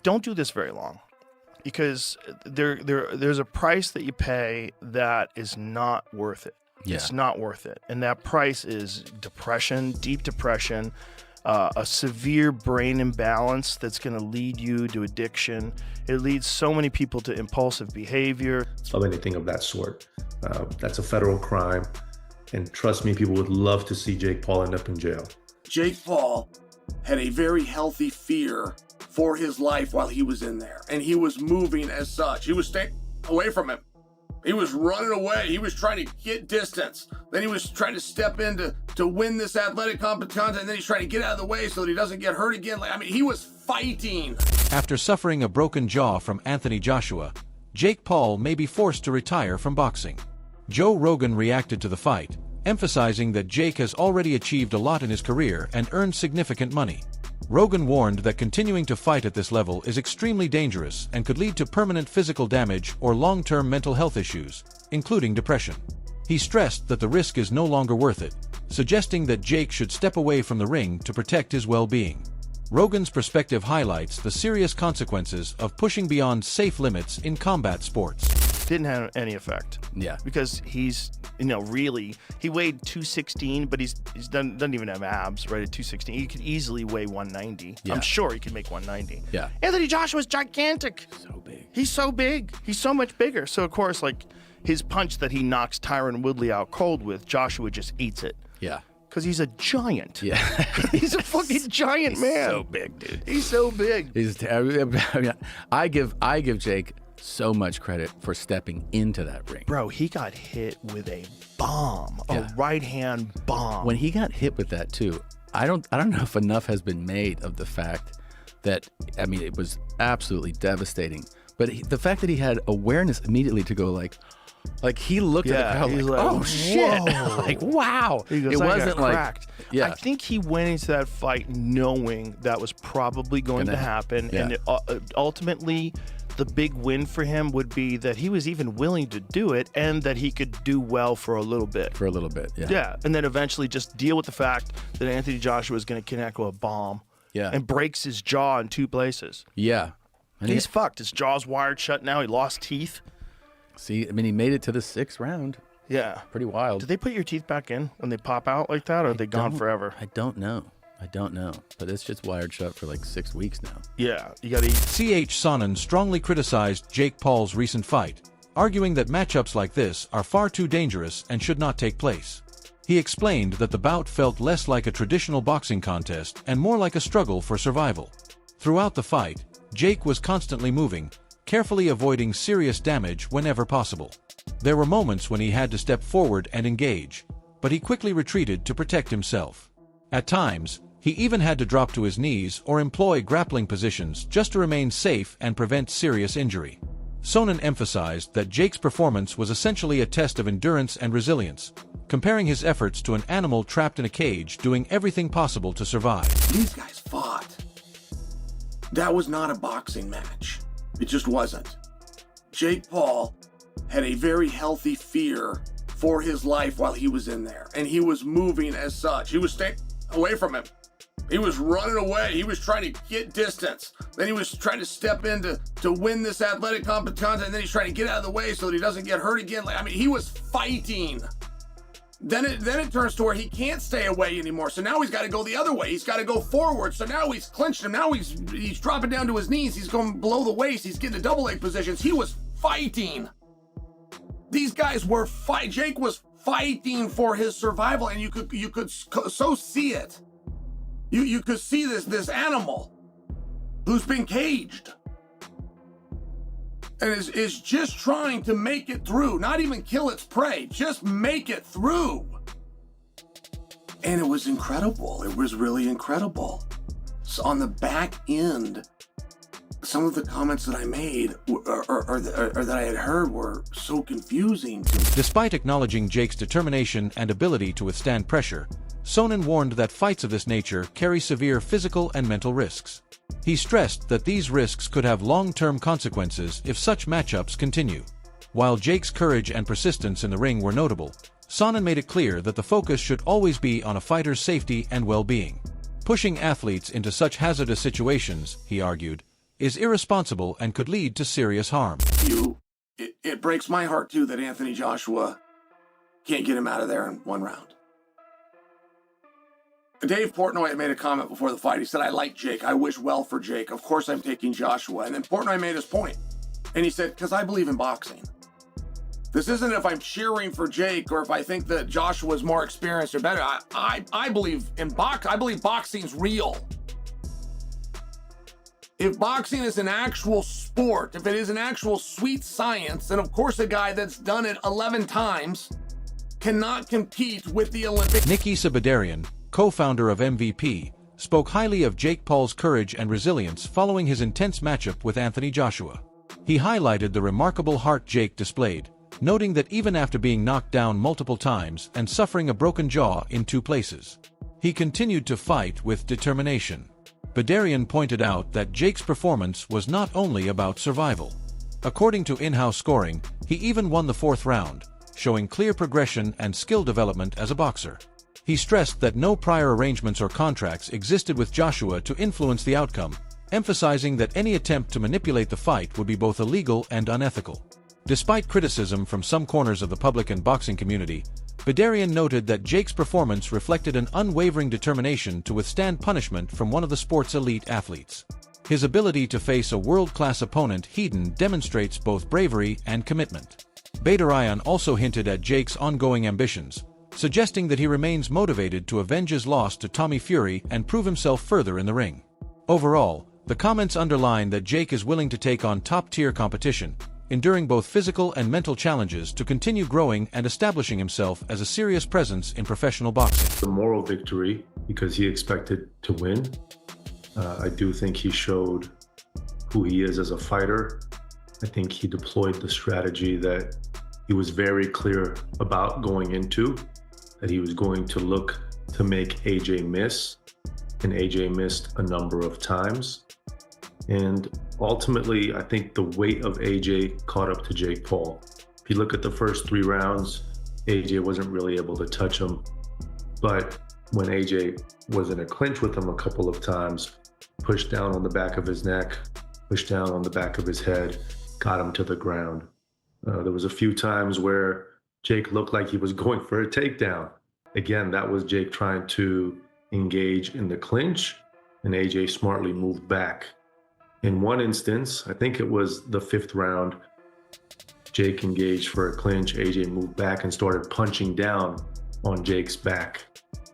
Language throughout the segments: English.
don't do this very long, because there's a price that you pay that is not worth it. Yeah. It's not worth it. And that price is depression, deep depression, a severe brain imbalance that's going to lead you to addiction. It leads so many people to impulsive behavior. Of anything of that sort. That's a federal crime. And trust me, people would love to see Jake Paul end up in jail. Jake Paul had a very healthy fear for his life while he was in there. And he was moving as such. He was staying away from him. He was running away. He was trying to get distance. Then he was trying to step in to win this athletic competition. And then he's trying to get out of the way so that he doesn't get hurt again. I mean, he was fighting. After suffering a broken jaw from Anthony Joshua, Jake Paul may be forced to retire from boxing. Joe Rogan reacted to the fight, emphasizing that Jake has already achieved a lot in his career and earned significant money. Rogan warned that continuing to fight at this level is extremely dangerous and could lead to permanent physical damage or long-term mental health issues, including depression. He stressed that the risk is no longer worth it, suggesting that Jake should step away from the ring to protect his well-being. Rogan's perspective highlights the serious consequences of pushing beyond safe limits in combat sports. Didn't have any effect. Yeah. Because he's, really, he weighed 216, but he's doesn't even have abs, right, at 216. He could easily weigh 190. Yeah. I'm sure he could make 190. Yeah. Anthony Joshua's gigantic. So big. He's so big. He's so much bigger. So, of course, like, his punch that he knocks Tyron Woodley out cold with, Joshua just eats it. Yeah. Because he's a giant. Yeah. He's a fucking giant man. So big, dude. He's so big. I give Jake so much credit for stepping into that ring. Bro, he got hit with a bomb, a right-hand bomb. When he got hit with that too, I don't know if enough has been made of the fact that, it was absolutely devastating. But the fact that he had awareness immediately to go like he looked at the crowd he's like, oh shit, whoa. like wow. He goes, It I wasn't got like cracked. Yeah. I think he went into that fight knowing that was probably going to happen, Yeah. and ultimately, the big win for him would be that he was even willing to do it, and that he could do well for a little bit. For a little bit, yeah. Yeah, and then eventually just deal with the fact that Anthony Joshua is going to connect with a bomb. Yeah. And breaks his jaw in 2 places. Yeah. And He's fucked. His jaw's wired shut now. He lost teeth. See, he made it to the 6th round. Yeah. Pretty wild. Do they put your teeth back in when they pop out like that, or are they gone forever? I don't know. But it's just wired shut for like 6 weeks now. Yeah, you gotta eat. CH Sonnen strongly criticized Jake Paul's recent fight, arguing that matchups like this are far too dangerous and should not take place. He explained that the bout felt less like a traditional boxing contest and more like a struggle for survival. Throughout the fight, Jake was constantly moving, carefully avoiding serious damage whenever possible. There were moments when he had to step forward and engage, but he quickly retreated to protect himself. At times, he even had to drop to his knees or employ grappling positions just to remain safe and prevent serious injury. Sonnen emphasized that Jake's performance was essentially a test of endurance and resilience, comparing his efforts to an animal trapped in a cage doing everything possible to survive. These guys fought. That was not a boxing match. It just wasn't. Jake Paul had a very healthy fear for his life while he was in there. And he was moving as such. He was staying away from him. He was running away. He was trying to get distance. Then he was trying to step in to win this athletic competition. And then he's trying to get out of the way so that he doesn't get hurt again. He was fighting. Then it turns to where he can't stay away anymore. So now he's got to go the other way. He's got to go forward. So now he's clinched him. Now he's dropping down to his knees. He's going below the waist. He's getting to double leg positions. He was fighting. These guys were fighting. Jake was fighting for his survival, and you could so see it. You could see this animal who's been caged and is just trying to make it through, not even kill its prey, just make it through. And it was incredible. It was really incredible. So on the back end, some of the comments that I made or that I had heard were so confusing to me. Despite acknowledging Jake's determination and ability to withstand pressure, Sonnen warned that fights of this nature carry severe physical and mental risks. He stressed that these risks could have long-term consequences if such matchups continue. While Jake's courage and persistence in the ring were notable, Sonnen made it clear that the focus should always be on a fighter's safety and well-being. Pushing athletes into such hazardous situations, he argued, is irresponsible and could lead to serious harm. It breaks my heart, too, that Anthony Joshua can't get him out of there in one round. Dave Portnoy had made a comment before the fight. He said, I like Jake. I wish well for Jake. Of course I'm taking Joshua. And then Portnoy made his point. And he said, because I believe in boxing. This isn't if I'm cheering for Jake or if I think that Joshua's more experienced or better. I believe in I believe boxing's real. If boxing is an actual sport, if it is an actual sweet science, then of course a guy that's done it 11 times cannot compete with the Olympic. Nakisa Bidarian, co-founder of MVP, spoke highly of Jake Paul's courage and resilience following his intense matchup with Anthony Joshua. He highlighted the remarkable heart Jake displayed, noting that even after being knocked down multiple times and suffering a broken jaw in 2 places, he continued to fight with determination. Bidarian pointed out that Jake's performance was not only about survival. According to in-house scoring, he even won the 4th round, showing clear progression and skill development as a boxer. He stressed that no prior arrangements or contracts existed with Joshua to influence the outcome, emphasizing that any attempt to manipulate the fight would be both illegal and unethical. Despite criticism from some corners of the public and boxing community, Bidarian noted that Jake's performance reflected an unwavering determination to withstand punishment from one of the sport's elite athletes. His ability to face a world-class opponent head-on demonstrates both bravery and commitment. Bidarian also hinted at Jake's ongoing ambitions, suggesting that he remains motivated to avenge his loss to Tommy Fury and prove himself further in the ring. Overall, the comments underline that Jake is willing to take on top-tier competition, enduring both physical and mental challenges to continue growing and establishing himself as a serious presence in professional boxing. The moral victory, because he expected to win. I do think he showed who he is as a fighter. I think he deployed the strategy that he was very clear about going into, that he was going to look to make AJ miss, and AJ missed a number of times. And ultimately, I think the weight of AJ caught up to Jake Paul. If you look at the first 3 rounds, AJ wasn't really able to touch him. But when AJ was in a clinch with him a couple of times, pushed down on the back of his neck, pushed down on the back of his head, got him to the ground. There was a few times where Jake looked like he was going for a takedown. Again, that was Jake trying to engage in the clinch, and AJ smartly moved back. In one instance, I think it was the 5th round, Jake engaged for a clinch, AJ moved back and started punching down on Jake's back.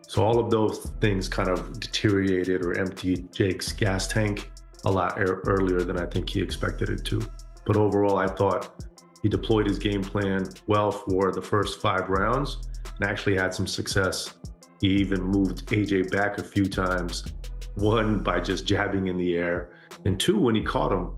So all of those things kind of deteriorated or emptied Jake's gas tank a lot earlier than I think he expected it to. But overall, I thought he deployed his game plan well for the first 5 rounds and actually had some success. He even moved AJ back a few times, 1 by just jabbing in the air, and 2, when he caught him,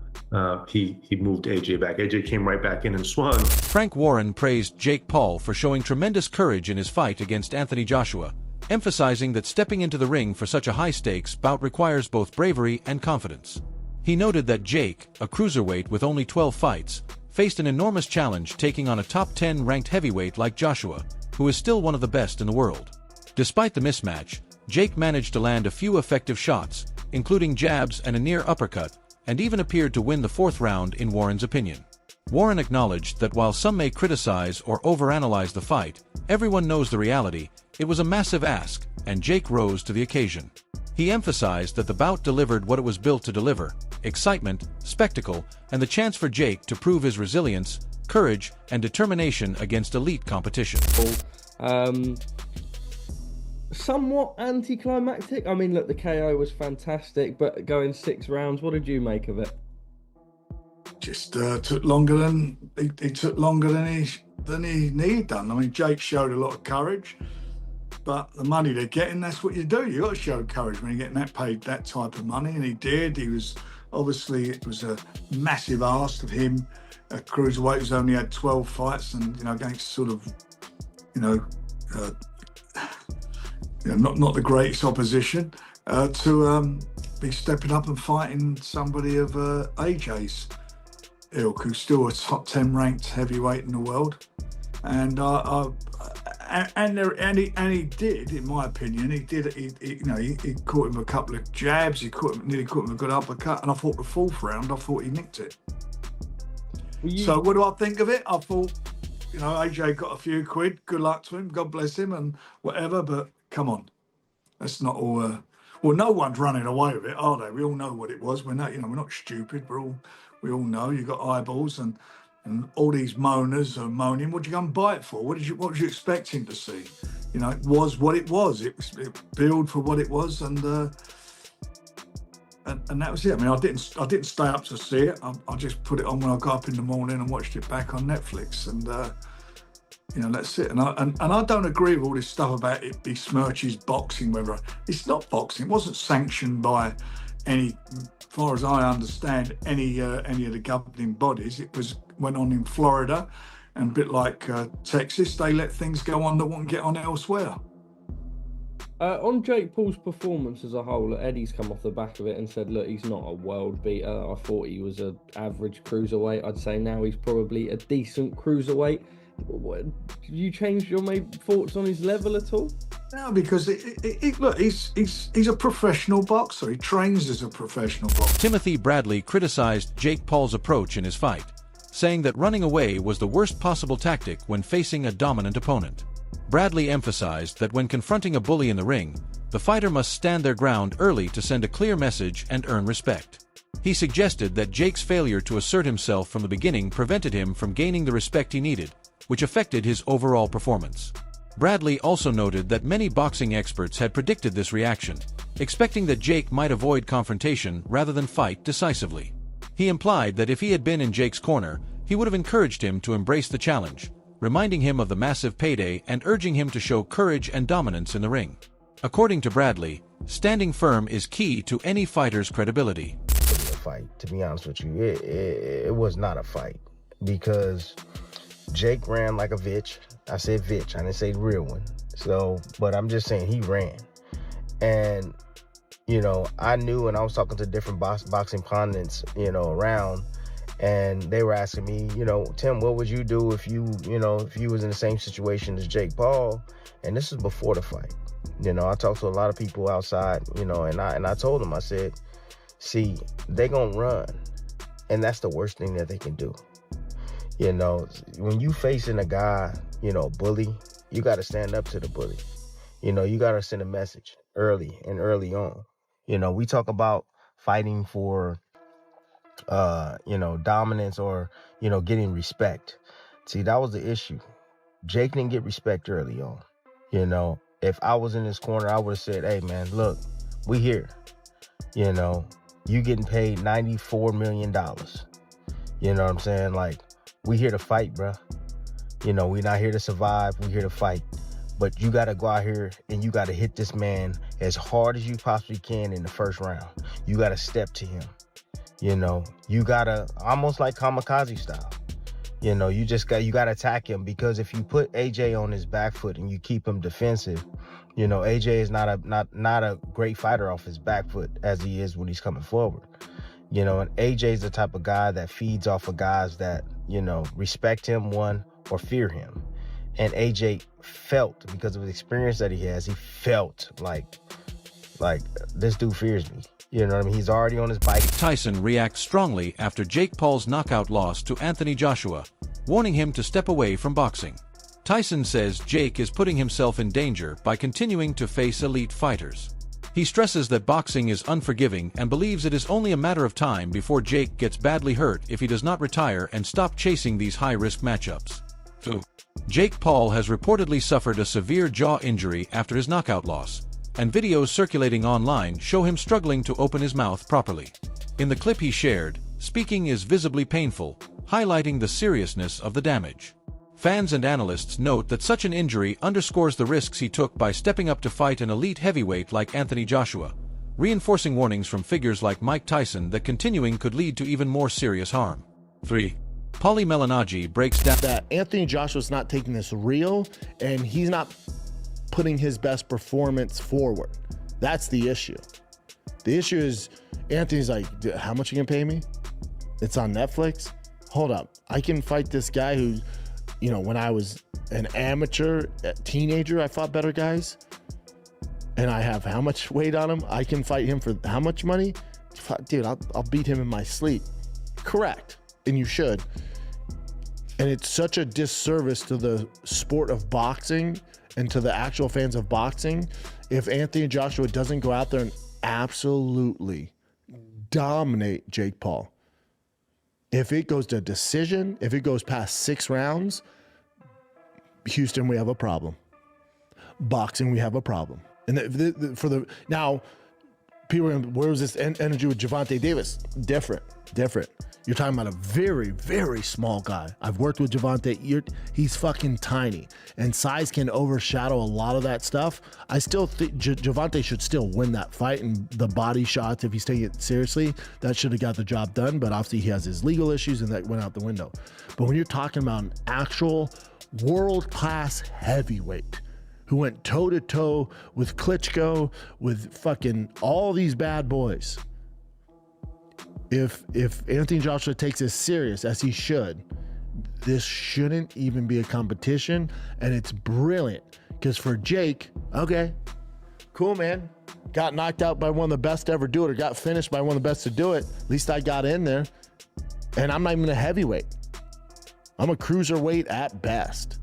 he moved AJ back. AJ came right back in and swung. Frank Warren praised Jake Paul for showing tremendous courage in his fight against Anthony Joshua, emphasizing that stepping into the ring for such a high-stakes bout requires both bravery and confidence. He noted that Jake, a cruiserweight with only 12 fights, faced an enormous challenge taking on a top 10 ranked heavyweight like Joshua, who is still one of the best in the world. Despite the mismatch, Jake managed to land a few effective shots, including jabs and a near uppercut, and even appeared to win the 4th round in Warren's opinion. Warren acknowledged that while some may criticize or overanalyze the fight, everyone knows the reality. It was a massive ask, and Jake rose to the occasion. He emphasized that the bout delivered what it was built to deliver: excitement, spectacle, and the chance for Jake to prove his resilience, courage, and determination against elite competition. Somewhat anticlimactic. I mean, look, the KO was fantastic, but going 6 rounds, what did you make of it? Just took longer than he took longer than he needed done. I mean, Jake showed a lot of courage, but the money they're getting, that's what you do. You got to show courage when you're getting paid that type of money, and he did. He was obviously, it was a massive ask of him, a cruiserweight who's only had 12 fights, and against sort of not the greatest opposition, to be stepping up and fighting somebody of AJ's ilk, who's still a top 10 ranked heavyweight in the world. And And he did, in my opinion, he caught him a couple of jabs, nearly caught him a good uppercut, and I thought the fourth round, I thought he nicked it. So what do I think of it? I thought, AJ got a few quid, good luck to him, God bless him, and whatever, but come on. That's not all, no one's running away with it, are they? We all know what it was. We're not stupid, we all know you got eyeballs and all these moaners are moaning. What did you go and buy it for? What was you expecting to see? It was what it was. It billed for what it was, and that was it. I mean, I didn't stay up to see it. I just put it on when I got up in the morning and watched it back on Netflix, and that's it. And I don't agree with all this stuff about it besmirches boxing. Whether it's not boxing, it wasn't sanctioned by any, as far as I understand, any of the governing bodies. It went on in Florida, and a bit like Texas, they let things go on that won't get on elsewhere. On Jake Paul's performance as a whole, Eddie's come off the back of it and said, look, he's not a world beater. I thought he was an average cruiserweight. I'd say now he's probably a decent cruiserweight. You changed your thoughts on his level at all? No, because look, he's a professional boxer. He trains as a professional boxer. Timothy Bradley criticized Jake Paul's approach in his fight, saying that running away was the worst possible tactic when facing a dominant opponent. Bradley emphasized that when confronting a bully in the ring, the fighter must stand their ground early to send a clear message and earn respect. He suggested that Jake's failure to assert himself from the beginning prevented him from gaining the respect he needed, which affected his overall performance. Bradley also noted that many boxing experts had predicted this reaction, expecting that Jake might avoid confrontation rather than fight decisively. He implied that if he had been in Jake's corner, he would have encouraged him to embrace the challenge, reminding him of the massive payday and urging him to show courage and dominance in the ring. According to Bradley, standing firm is key to any fighter's credibility. Fight, to be honest with you, it was not a fight, because Jake ran like a bitch. I said bitch, I didn't say real one. So, but I'm just saying he ran. And, I knew, and I was talking to different boxing pundits, around, and they were asking me, Tim, what would you do if you was in the same situation as Jake Paul? And this is before the fight. I talked to a lot of people outside, and I told them, I said, see, they gonna run, and that's the worst thing that they can do. When you facing a guy, bully, you got to stand up to the bully. You got to send a message early on. We talk about fighting for, dominance or, getting respect. See, that was the issue. Jake didn't get respect early on. If I was in his corner, I would have said, hey, man, look, we here. You getting paid $94 million. You know what I'm saying? Like, we here to fight, bro. We not here to survive. We here to fight. But you got to go out here and you got to hit this man as hard as you possibly can in the first round. You got to step to him. You got to, almost like kamikaze style. You got to attack him, because if you put AJ on his back foot and you keep him defensive, AJ is not a great fighter off his back foot as he is when he's coming forward. And AJ is the type of guy that feeds off of guys that, respect him, one, or fear him. And AJ felt, because of the experience that he has, he felt like this dude fears me. You know what I mean? He's already on his bike. Tyson reacts strongly after Jake Paul's knockout loss to Anthony Joshua, warning him to step away from boxing. Tyson says Jake is putting himself in danger by continuing to face elite fighters. He stresses that boxing is unforgiving and believes it is only a matter of time before Jake gets badly hurt if he does not retire and stop chasing these high-risk matchups. Jake Paul has reportedly suffered a severe jaw injury after his knockout loss, and videos circulating online show him struggling to open his mouth properly. In the clip he shared, speaking is visibly painful, highlighting the seriousness of the damage. Fans and analysts note that such an injury underscores the risks he took by stepping up to fight an elite heavyweight like Anthony Joshua, reinforcing warnings from figures like Mike Tyson that continuing could lead to even more serious harm. 3. Paulie Malignaggi breaks down that Anthony Joshua's not taking this real, and he's not putting his best performance forward. That's the issue. The issue is Anthony's like, how much you gonna pay me? It's on Netflix? Hold up. I can fight this guy who when I was an amateur teenager, I fought better guys. And I have how much weight on him? I can fight him for how much money? Dude, I'll beat him in my sleep. Correct. And you should. And it's such a disservice to the sport of boxing and to the actual fans of boxing if Anthony Joshua doesn't go out there and absolutely dominate Jake Paul. If it goes to decision, if it goes past 6 rounds, Houston, we have a problem. Boxing, we have a problem. And now, people are going, where was this energy with Gervonta Davis? Different. You're talking about a very, very small guy. I've worked with Gervonta. He's fucking tiny. And size can overshadow a lot of that stuff. I still think Gervonta should still win that fight. And the body shots, if he's taking it seriously, that should have got the job done. But obviously he has his legal issues and that went out the window. But when you're talking about an actual world-class heavyweight who went toe-to-toe with Klitschko, with fucking all these bad boys, if Anthony Joshua takes this serious, as he should, this shouldn't even be a competition, and it's brilliant. Because for Jake, okay, cool, man. Got knocked out by one of the best to ever do it, or got finished by one of the best to do it. At least I got in there. And I'm not even a heavyweight. I'm a cruiserweight at best.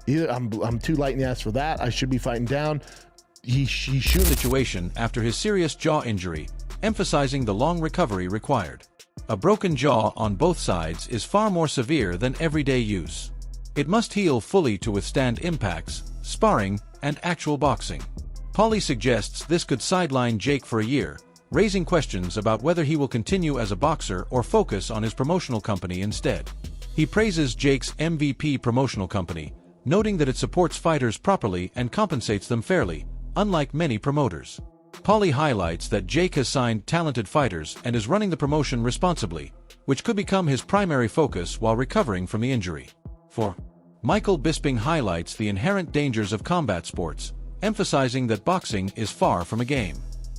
Either I'm too light in the ass for that. I should be fighting down. He should. Situation after his serious jaw injury, emphasizing the long recovery required. A broken jaw on both sides is far more severe than everyday use. It must heal fully to withstand impacts, sparring, and actual boxing. Paulie suggests this could sideline Jake for a year, raising questions about whether he will continue as a boxer or focus on his promotional company instead. He praises Jake's MVP promotional company, noting that it supports fighters properly and compensates them fairly, unlike many promoters. Paulie highlights that Jake has signed talented fighters and is running the promotion responsibly, which could become his primary focus while recovering from the injury. For Michael Bisping highlights the inherent dangers of combat sports, emphasizing that boxing is far from a game.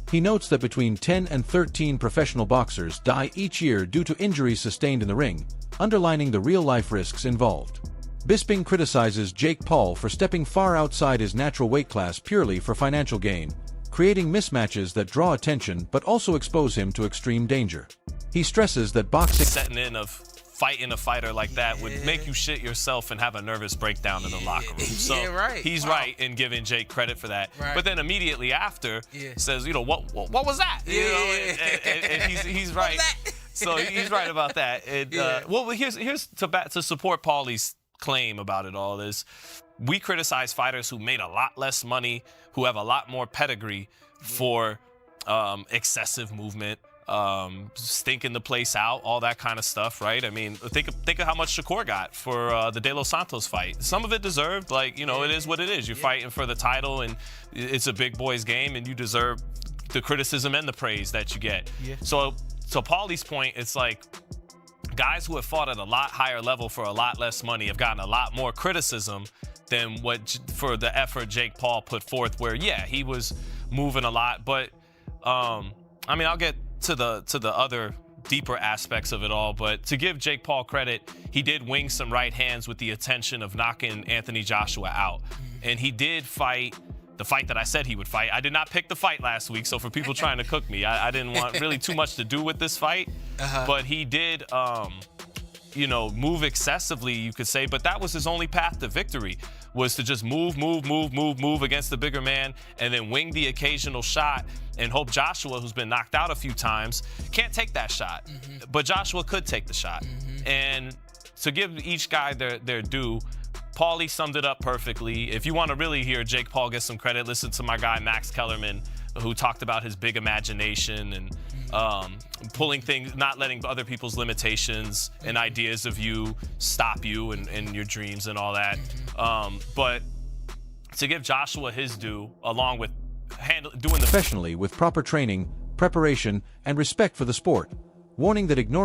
He notes that between 10 and 13 professional boxers die each year due to injuries sustained in the ring, underlining the real-life risks involved. Bisping criticizes Jake Paul for stepping far outside his natural weight class purely for financial gain, creating mismatches that draw attention but also expose him to extreme danger. He stresses that boxing setting in of fighting a fighter like that would make you shit yourself and have a nervous breakdown in the locker room. So he's right in giving Jake credit for that. But then immediately after says, what was that? And he's right. So he's right about that. Well, here's to support Paulie's claim about it all is we criticize fighters who made a lot less money, who have a lot more pedigree for excessive movement, stinking the place out, all that kind of stuff, right? I mean, think of how much Shakur got for the De Los Santos fight. Some of it deserved, it is what it is. You're fighting for the title, and it's a big boys game, and you deserve the criticism and the praise that you get. So Paulie's point, it's like guys who have fought at a lot higher level for a lot less money have gotten a lot more criticism than for the effort Jake Paul put forth, where he was moving a lot. But I'll get to the other deeper aspects of it all, but to give Jake Paul credit, he did wing some right hands with the intention of knocking Anthony Joshua out. And he did fight the fight that I said he would fight. I did not pick the fight last week, so for people trying to cook me, I didn't want really too much to do with this fight. But he did, move excessively, you could say, but that was his only path to victory, was to just move against the bigger man and then wing the occasional shot and hope Joshua, who's been knocked out a few times, can't take that shot. But Joshua could take the shot. And to give each guy their due, Paulie summed it up perfectly. If you want to really hear Jake Paul get some credit, listen to my guy Max Kellerman, who talked about his big imagination and pulling things, not letting other people's limitations and ideas of you stop you and your dreams and all that. But to give Joshua his due, along with doing the professionally with proper training, preparation, and respect for the sport, warning that ignoring